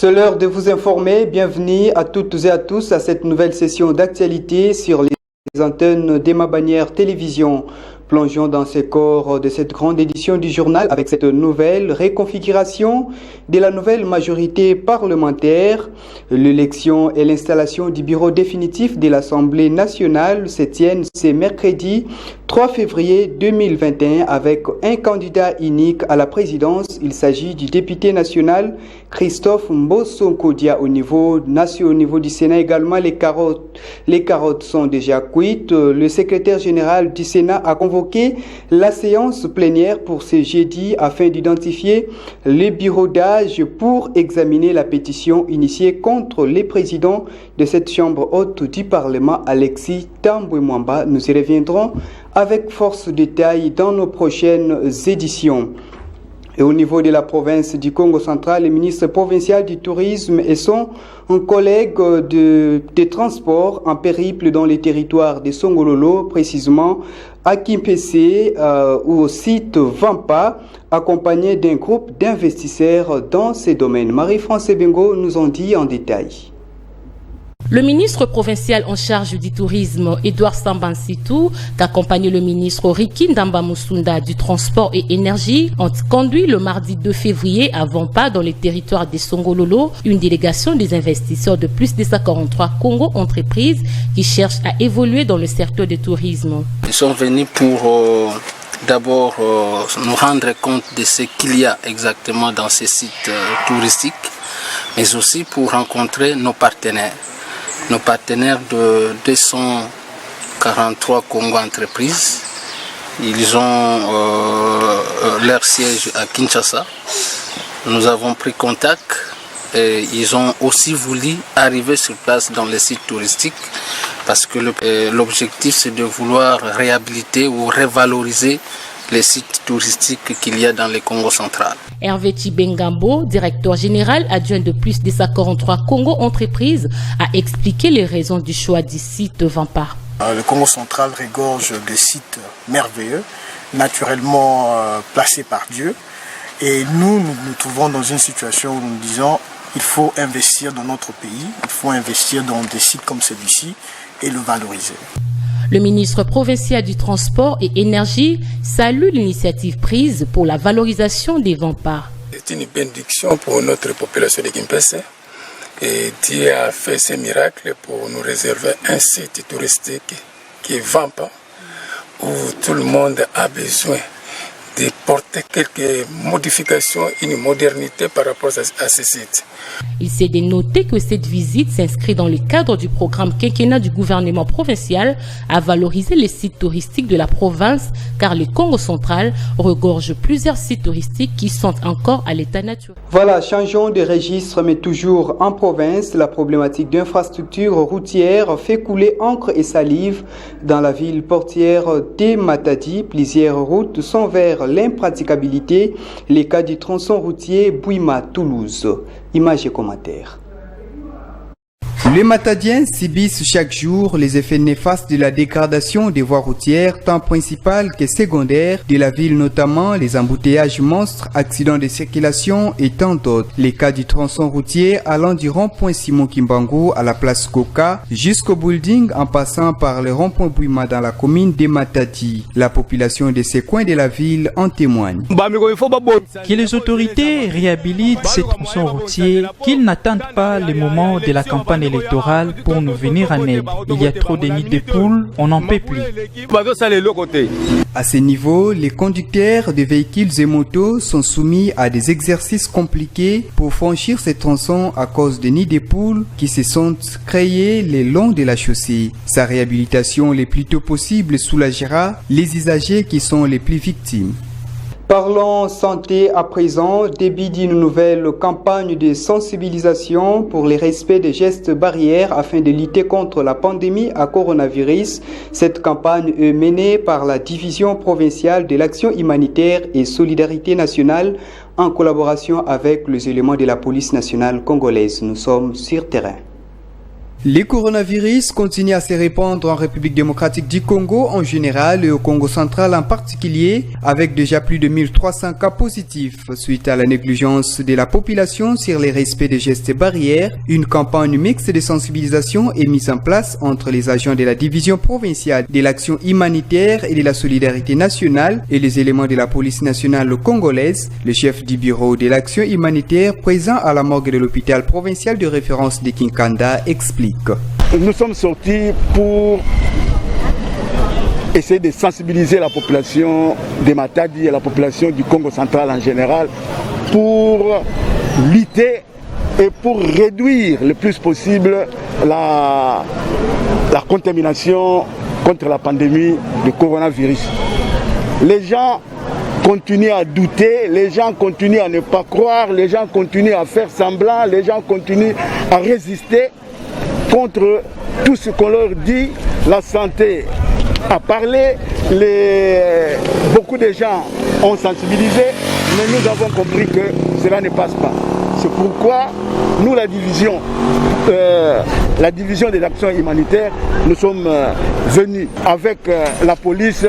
C'est l'heure de vous informer. Bienvenue à toutes et à tous à cette nouvelle session d'actualité sur les antennes d'Ema Bannière Télévision. Plongeons dans ces corps de cette grande édition du journal avec cette nouvelle réconfiguration de la nouvelle majorité parlementaire. L'élection et l'installation du bureau définitif de l'Assemblée nationale se tiennent ce mercredi 3 février 2021 avec un candidat unique à la présidence. Il s'agit du député national Christophe Mbosso-Nkodia au niveau du Sénat également. Les carottes sont déjà cuites. Le secrétaire général du Sénat a convoqué la séance plénière pour ce jeudi afin d'identifier les bureaux d'âge pour examiner la pétition initiée contre les présidents de cette chambre haute du Parlement, Alexis Tambwe Mwamba. Nous y reviendrons avec force de détail dans nos prochaines éditions. Et au niveau de la province du Congo central, le ministre provincial du tourisme et son collègue des transports en périple dans les territoires de Songololo, précisément à Kimpese ou au site Vampa, accompagnés d'un groupe d'investisseurs dans ces domaines. Marie-France Bengo nous en dit en détail. Le ministre provincial en charge du tourisme, Edouard Sambansitou, qu'accompagne le ministre Riki Ndamba Musunda du transport et énergie, ont conduit le mardi 2 février à Vampa, dans les territoires des Songololo, une délégation des investisseurs de plus de 143 Congo entreprises qui cherchent à évoluer dans le secteur du tourisme. Ils sont venus pour d'abord nous rendre compte de ce qu'il y a exactement dans ces sites touristiques, mais aussi pour rencontrer nos partenaires. Nos partenaires de 243 Congo entreprises, ils ont leur siège à Kinshasa. Nous avons pris contact et ils ont aussi voulu arriver sur place dans les sites touristiques parce que l'objectif c'est de vouloir réhabiliter ou revaloriser les sites touristiques qu'il y a dans le Congo central. Hervé Chibengambo, directeur général adjoint de plus de 143 Congo entreprises, a expliqué les raisons du choix du site Vampa. Le Congo central regorge de sites merveilleux, naturellement placés par Dieu. Et nous trouvons dans une situation où nous disons il faut investir dans notre pays, il faut investir dans des sites comme celui-ci et le valoriser. Le ministre provincial du transport et énergie salue l'initiative prise pour la valorisation des Vampa. C'est une bénédiction pour notre population de Kimpese et Dieu a fait ce miracle pour nous réserver un site touristique qui est Vampa où tout le monde a besoin de porter quelques modifications, une modernité par rapport à ce site. Il s'est dénoté que cette visite s'inscrit dans le cadre du programme quinquennat du gouvernement provincial à valoriser les sites touristiques de la province car le Congo central regorge plusieurs sites touristiques qui sont encore à l'état naturel. Voilà, changeons de registre mais toujours en province. La problématique d'infrastructures routières fait couler encre et salive dans la ville portière de Matadi. Plusieurs routes sont vers l'impraticabilité. Les cas du tronçon routier Bouima-Toulouse. Images et commentaires. Les Matadiens subissent chaque jour les effets néfastes de la dégradation des voies routières, tant principales que secondaires, de la ville, notamment les embouteillages monstres, accidents de circulation et tant d'autres. Les cas du tronçon routier allant du rond-point Simon Kimbangu à la place Koka jusqu'au building en passant par le rond-point Bouima dans la commune de Matadi. La population de ces coins de la ville en témoigne. Que les autorités réhabilitent ces tronçons routiers, qu'ils n'attendent pas le moment de la campagne électorale pour nous venir en aide. Il y a trop de nids de poules, on n'en peut plus. À ce niveau, les conducteurs de véhicules et motos sont soumis à des exercices compliqués pour franchir ces tronçons à cause des nids de poules qui se sont créés le long de la chaussée. Sa réhabilitation le plus tôt possible soulagera les usagers qui sont les plus victimes. Parlons santé à présent, début d'une nouvelle campagne de sensibilisation pour le respect des gestes barrières afin de lutter contre la pandémie à coronavirus. Cette campagne est menée par la division provinciale de l'action humanitaire et solidarité nationale en collaboration avec les éléments de la police nationale congolaise. Nous sommes sur terrain. Les coronavirus continuent à se répandre en République démocratique du Congo en général et au Congo central en particulier, avec déjà plus de 1300 cas positifs. Suite à la négligence de la population sur les respects des gestes barrières, une campagne mixte de sensibilisation est mise en place entre les agents de la division provinciale de l'action humanitaire et de la solidarité nationale et les éléments de la police nationale congolaise. Le chef du bureau de l'action humanitaire présent à la morgue de l'hôpital provincial de référence de Kinkanda explique. Nous sommes sortis pour essayer de sensibiliser la population de Matadi et la population du Congo central en général pour lutter et pour réduire le plus possible la contamination contre la pandémie du coronavirus. Les gens continuent à douter, les gens continuent à ne pas croire, les gens continuent à faire semblant, les gens continuent à résister contre tout ce qu'on leur dit. La santé a parlé, beaucoup de gens ont sensibilisé, mais nous avons compris que cela ne passe pas. C'est pourquoi nous, la division des actions humanitaires, nous sommes venus avec la police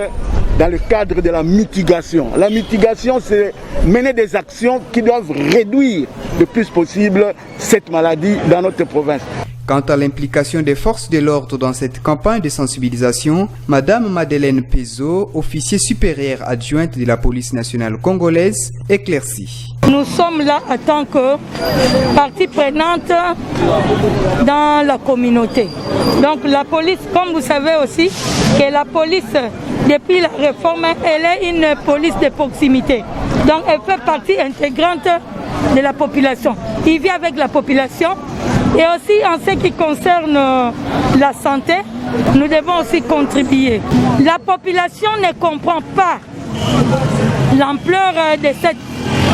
dans le cadre de la mitigation. La mitigation, c'est mener des actions qui doivent réduire le plus possible cette maladie dans notre province. Quant à l'implication des forces de l'ordre dans cette campagne de sensibilisation, Madame Madeleine Pezo, officier supérieure adjointe de la police nationale congolaise, éclaircit. Nous sommes là en tant que partie prenante dans la communauté. Donc la police, comme vous savez aussi, que la police, depuis la réforme, elle est une police de proximité. Donc elle fait partie intégrante de la population. Il vit avec la population. Et aussi en ce qui concerne la santé, nous devons aussi contribuer. La population ne comprend pas l'ampleur de cette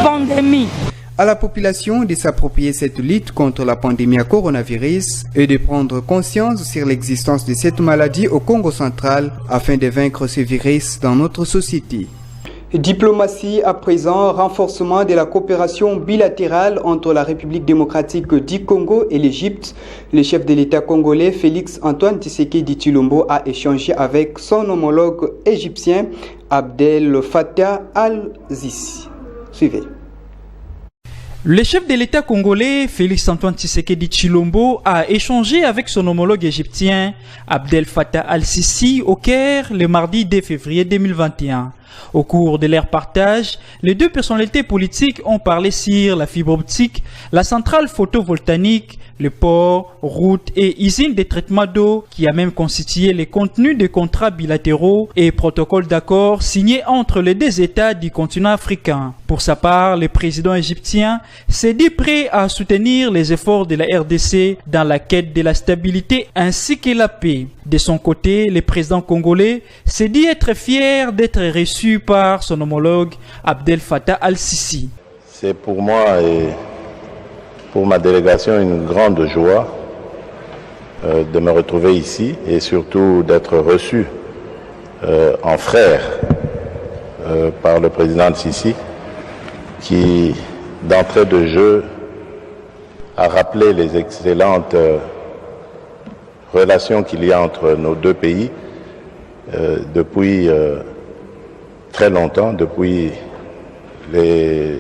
pandémie. À la population de s'approprier cette lutte contre la pandémie à coronavirus et de prendre conscience sur l'existence de cette maladie au Congo central afin de vaincre ce virus dans notre société. Diplomatie à présent, renforcement de la coopération bilatérale entre la République démocratique du Congo et l'Égypte. Le chef de l'État congolais Félix Antoine Tshisekedi Tshilombo a échangé avec son homologue égyptien Abdel Fattah al-Sisi. Suivez. Le chef de l'État congolais, Félix Antoine Tshisekedi Tshilombo, a échangé avec son homologue égyptien, Abdel Fattah al-Sisi, au Caire, le mardi 2 février 2021. Au cours de leur partage, les deux personnalités politiques ont parlé sur la fibre optique, la centrale photovoltaïque, le port, routes et usines de traitement d'eau qui a même constitué les contenus de contrats bilatéraux et protocoles d'accord signés entre les deux États du continent africain. Pour sa part, le président égyptien s'est dit prêt à soutenir les efforts de la RDC dans la quête de la stabilité ainsi que la paix. De son côté, le président congolais s'est dit être fier d'être reçu par son homologue Abdel Fattah al-Sisi. C'est pour moi et pour ma délégation une grande joie de me retrouver ici et surtout d'être reçu en frère par le président Sisi qui, d'entrée de jeu, a rappelé les excellentes relations qu'il y a entre nos deux pays depuis très longtemps, depuis les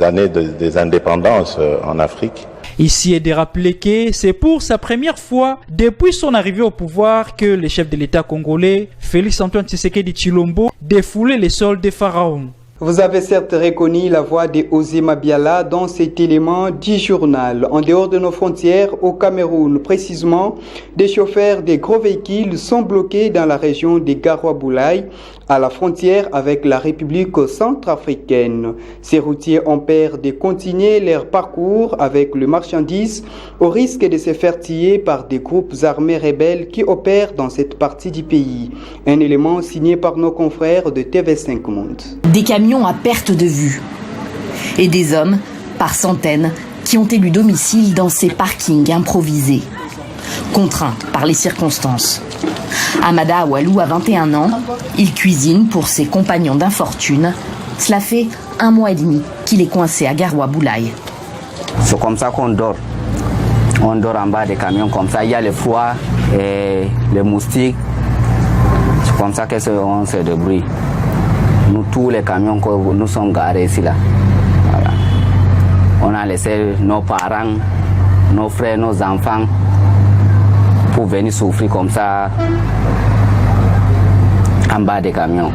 années des indépendances en Afrique. Ici est de rappeler que c'est pour sa première fois depuis son arrivée au pouvoir que le chef de l'État congolais, Félix Antoine Tshisekedi Tshilombo, défoulait les sols des pharaons. Vous avez certes reconnu la voix de Osé Mabiala dans cet élément du journal. En dehors de nos frontières, au Cameroun précisément, des chauffeurs des gros véhicules sont bloqués dans la région de Garoua-Boulaye, à la frontière avec la République centrafricaine. Ces routiers ont peur de continuer leur parcours avec le marchandise au risque de se faire tuer par des groupes armés rebelles qui opèrent dans cette partie du pays. Un élément signé par nos confrères de TV5 Monde. Des camions à perte de vue et des hommes par centaines qui ont élu domicile dans ces parkings improvisés, contraints par les circonstances. Amada Awalou a 21 ans, il cuisine pour ses compagnons d'infortune. Cela fait 1 mois et demi qu'il est coincé à Garoua-Boulaye. C'est comme ça qu'on dort. On dort en bas des camions comme ça. Il y a le froid et les moustiques. C'est comme ça qu'on se débrouille. Nous, tous les camions que nous sommes garés ici, là. Voilà. On a laissé nos parents, nos frères, nos enfants pour venir souffrir comme ça en bas des camions.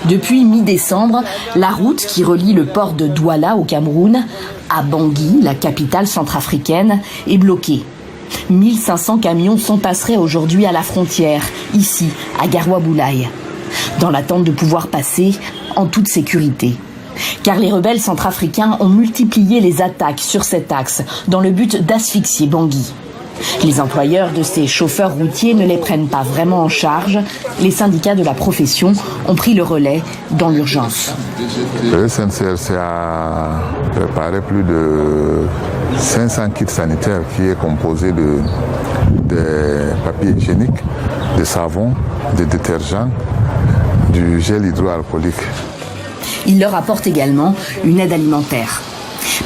Depuis mi-décembre, la route qui relie le port de Douala au Cameroun à Bangui, la capitale centrafricaine, est bloquée. 1500 camions sont passerés aujourd'hui à la frontière, ici, à Garoua-Boulaye, dans l'attente de pouvoir passer en toute sécurité. Car les rebelles centrafricains ont multiplié les attaques sur cet axe dans le but d'asphyxier Bangui. Les employeurs de ces chauffeurs routiers ne les prennent pas vraiment en charge. Les syndicats de la profession ont pris le relais dans l'urgence. Le SNCRC a préparé plus de 500 kits sanitaires qui est composé de papier hygiénique, de savon, de détergents, du gel hydroalcoolique. Il leur apporte également une aide alimentaire.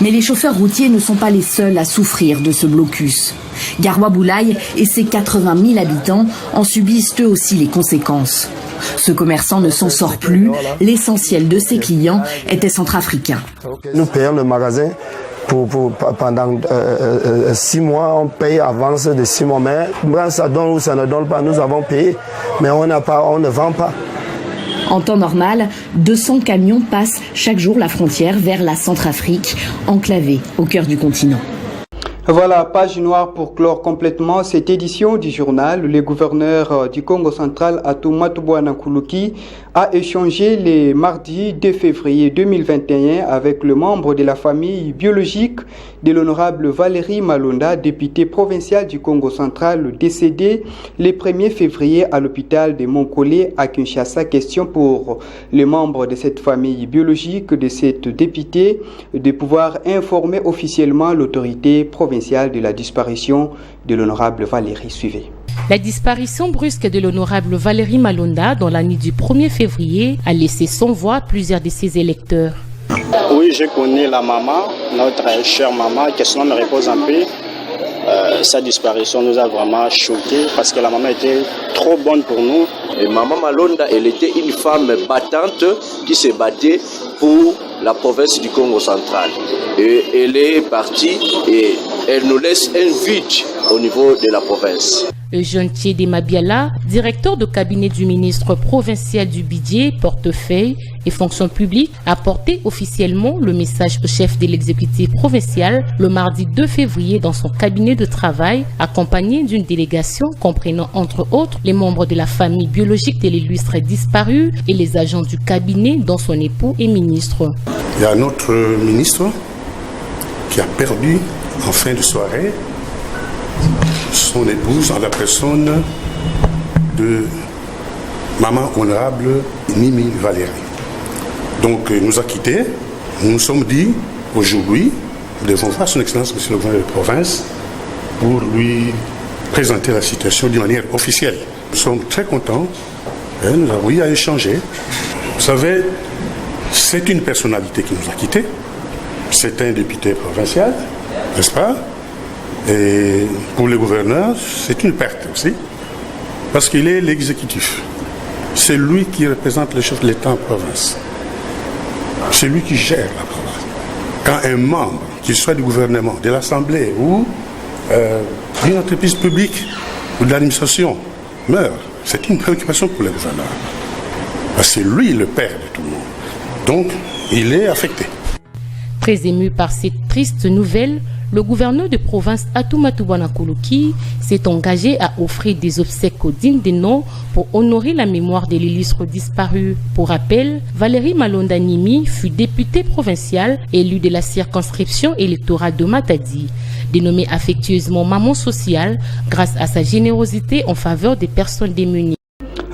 Mais les chauffeurs routiers ne sont pas les seuls à souffrir de ce blocus. Garoua-Boulaye et ses 80 000 habitants en subissent eux aussi les conséquences. Ce commerçant ne s'en sort plus. L'essentiel de ses clients était centrafricain. Nous payons le magasin pendant 6 mois. On paye avance de 6 mois. Mais ça donne ou ça ne donne pas, nous avons payé. Mais on ne vend pas. En temps normal, 200 camions passent chaque jour la frontière vers la Centrafrique, enclavée au cœur du continent. Voilà, page noire pour clore complètement cette édition du journal. Le gouverneur du Congo central, Atumatubwana Nkuluki, a échangé le mardi 2 février 2021 avec le membre de la famille biologique de l'honorable Valérie Malonda, député provincial du Congo central, décédé le 1er février à l'hôpital de Monkolé à Kinshasa. Question pour les membres de cette famille biologique de cette députée de pouvoir informer officiellement l'autorité provinciale de la disparition de l'honorable Valérie. Suivez. La disparition brusque de l'honorable Valérie Malonda dans la nuit du 1er février a laissé sans voix plusieurs de ses électeurs. Oui, je connais la maman, notre chère maman, que son nom me repose en paix. Sa disparition nous a vraiment choqués parce que la maman était trop bonne pour nous. Et maman Malonda, elle était une femme battante qui se battait pour la province du Congo central. Et elle est partie et elle nous laisse un vide au niveau de la province. Eugène Thiédé Mabiala, directeur de cabinet du ministre provincial du Budget, portefeuille et fonction publique, a porté officiellement le message au chef de l'exécutif provincial le mardi 2 février dans son cabinet de travail, accompagné d'une délégation comprenant entre autres les membres de la famille biologique de l'illustre disparu et les agents du cabinet dont son époux est ministre. Il y a notre ministre qui a perdu en fin de soirée son épouse en la personne de maman honorable Mimi Valérie. Donc il nous a quittés. Nous nous sommes dit aujourd'hui, nous devons voir son excellence monsieur le gouverneur de province pour lui présenter la situation d'une manière officielle. Nous sommes très contents. Nous avons eu à échanger. Vous savez, c'est une personnalité qui nous a quittés. C'est un député provincial, n'est-ce pas? Et pour le gouverneur, c'est une perte aussi, parce qu'il est l'exécutif. C'est lui qui représente le chef de l'État en province. C'est lui qui gère la province. Quand un membre, qu'il soit du gouvernement, de l'Assemblée ou d'une entreprise publique ou de l'administration, meurt, c'est une préoccupation pour le gouverneur. C'est lui le père de tout le monde. Donc, il est affecté. Très ému par cette triste nouvelle, le gouverneur de province Atumatubwana Nkuluki s'est engagé à offrir des obsèques dignes de nom pour honorer la mémoire de l'illustre disparu. Pour rappel, Valérie Malonda Nimi fut députée provinciale élue de la circonscription électorale de Matadi, dénommée affectueusement Maman Sociale grâce à sa générosité en faveur des personnes démunies.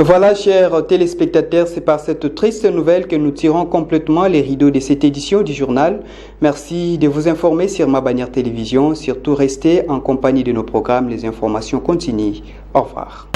Voilà, chers téléspectateurs, c'est par cette triste nouvelle que nous tirons complètement les rideaux de cette édition du journal. Merci de vous informer sur ma bannière télévision. Surtout, restez en compagnie de nos programmes. Les informations continuent. Au revoir.